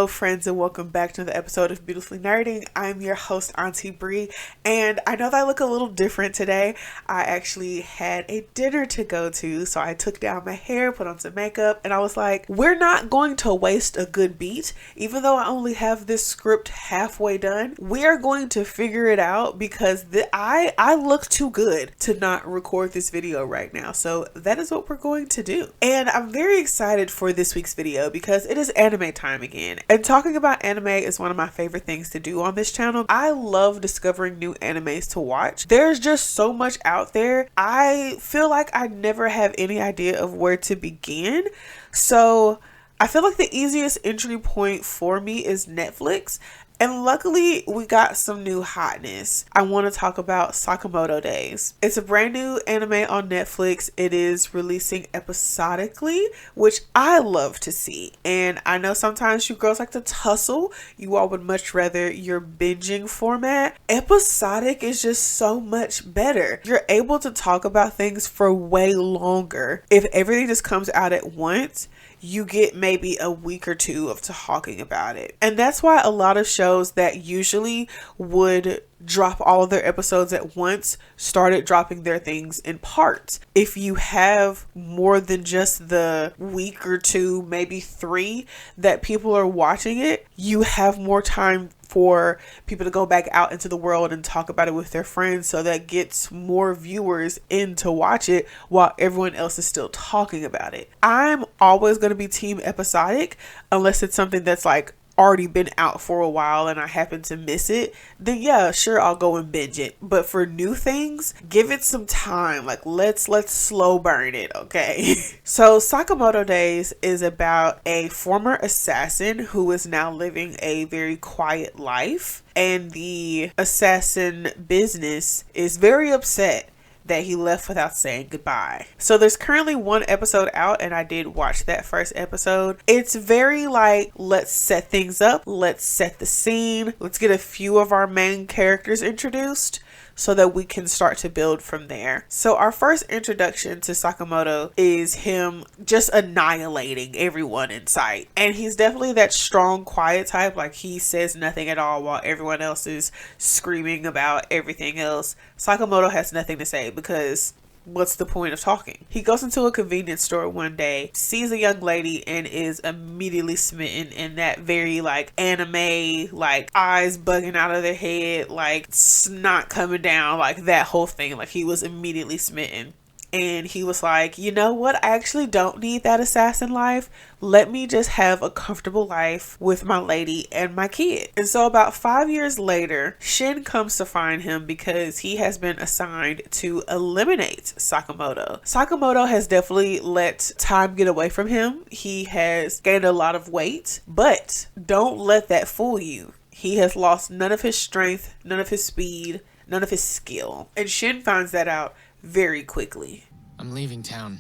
Hello friends, and welcome back to another episode of Beautifully Nerding. I'm your host, Auntie Bri, and I know that I look a little different today. I actually had a dinner to go to, so I took down my hair, put on some makeup, and I was like, we're not going to waste a good beat. Even though I only have this script halfway done, we are going to figure it out because I look too good to not record this video right now. So that is what we're going to do. And I'm very excited for this week's video because it is anime time again. And talking about anime is one of my favorite things to do on this channel. I love discovering new animes to watch. There's just so much out there. I feel like I never have any idea of where to begin. So I feel like the easiest entry point for me is Netflix. And luckily, we got some new hotness. I want to talk about Sakamoto Days. It's a brand new anime on Netflix. It is releasing episodically, which I love to see. And I know sometimes you girls like to tussle. You all would much rather your binging format. Episodic is just so much better. You're able to talk about things for way longer. If everything just comes out at once, you get maybe a week or two of talking about it. And that's why a lot of shows that usually would drop all of their episodes at once started dropping their things in parts. If you have more than just the week or two, maybe 3 that people are watching it, you have more time for people to go back out into the world and talk about it with their friends, so that gets more viewers in to watch it while everyone else is still talking about it. I'm always going to be team episodic unless it's something that's like already been out for a while and I happen to miss it. Then yeah, sure, I'll go and binge it. But for new things, give it some time. Like let's slow burn it, okay? So Sakamoto Days is about a former assassin who is now living a very quiet life, and the assassin business is very upset that he left without saying goodbye. So there's currently 1 episode out, and I did watch that first episode. It's very like, let's set things up, let's set the scene, let's get a few of our main characters introduced so that we can start to build from there. So our first introduction to Sakamoto is him just annihilating everyone in sight. And he's definitely that strong, quiet type. Like he says nothing at all while everyone else is screaming about everything else. Sakamoto has nothing to say because what's the point of talking? He goes into a convenience store one day, sees a young lady, and is immediately smitten in that very like anime, like eyes bugging out of their head, like snot coming down, like that whole thing. Like he was immediately smitten. And he was like, you know what? I actually don't need that assassin life. Let me just have a comfortable life with my lady and my kid. And so about 5 years later, Shin comes to find him because he has been assigned to eliminate Sakamoto. Sakamoto has definitely let time get away from him. He has gained a lot of weight, but don't let that fool you. He has lost none of his strength, none of his speed, none of his skill. And Shin finds that out very quickly. I'm leaving town.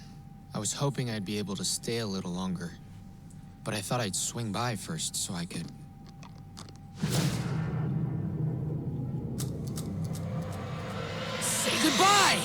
I was hoping I'd be able to stay a little longer, but I thought I'd swing by first so I could... say goodbye!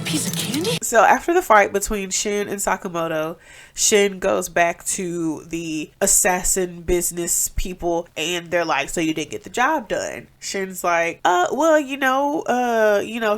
Piece of candy? So after the fight between Shin and Sakamoto, Shin goes back to the assassin business people and they're like, so you didn't get the job done. Shin's like, well,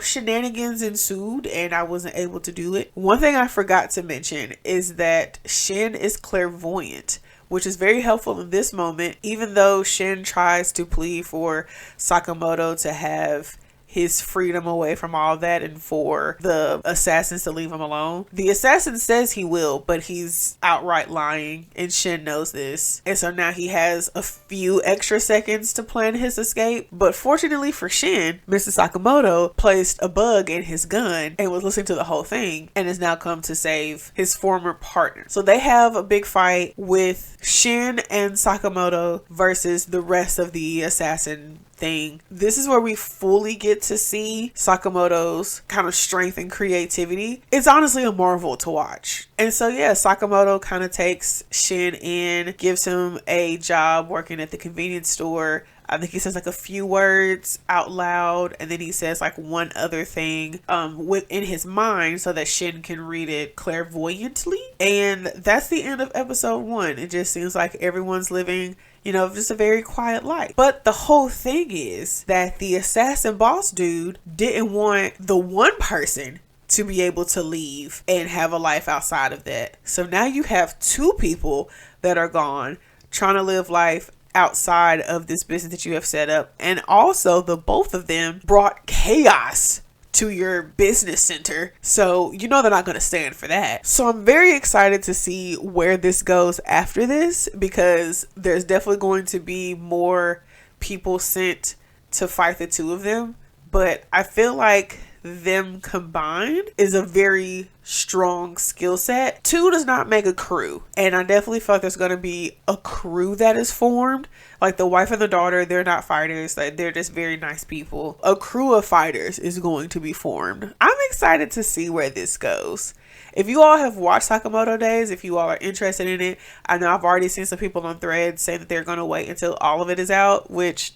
shenanigans ensued and I wasn't able to do it. One thing I forgot to mention is that Shin is clairvoyant, which is very helpful in this moment. Even though Shin tries to plead for Sakamoto to have his freedom away from all that and for the assassins to leave him alone, the assassin says he will, but he's outright lying, and Shin knows this. And so now he has a few extra seconds to plan his escape. But fortunately for Shin, Mr. Sakamoto placed a bug in his gun and was listening to the whole thing and has now come to save his former partner. So they have a big fight with Shin and Sakamoto versus the rest of the assassin thing. This is where we fully get to see Sakamoto's kind of strength and creativity. It's honestly a marvel to watch. And so yeah, Sakamoto kind of takes Shin in, gives him a job working at the convenience store, I think he says like a few words out loud, and then he says like one other thing within his mind so that Shin can read it clairvoyantly. And that's the end of episode 1. It just seems like everyone's living, you know, just a very quiet life. But the whole thing is that the assassin boss dude didn't want the one person to be able to leave and have a life outside of that. So now you have 2 people that are gone trying to live life outside of this business that you have set up. And also the both of them brought chaos to your business center. So you know they're not going to stand for that. So I'm very excited to see where this goes after this, because there's definitely going to be more people sent to fight the 2 of them. But I feel like them combined is a very strong skill set. 2 does not make a crew, and I definitely feel like there's going to be a crew that is formed. Like the wife and the daughter, they're not fighters, like they're just very nice people. A crew of fighters is going to be formed. I'm excited to see where this goes. If you all have watched Sakamoto Days, if you all are interested in it, I know I've already seen some people on Threads saying that they're going to wait until all of it is out, which,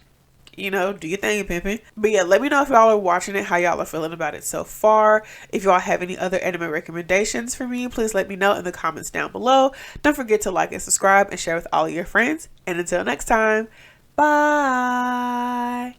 you know, do your thing, pimpin'. But yeah, let me know if y'all are watching it, how y'all are feeling about it so far. If y'all have any other anime recommendations for me, please let me know in the comments down below. Don't forget to like and subscribe and share with all of your friends. And until next time, bye.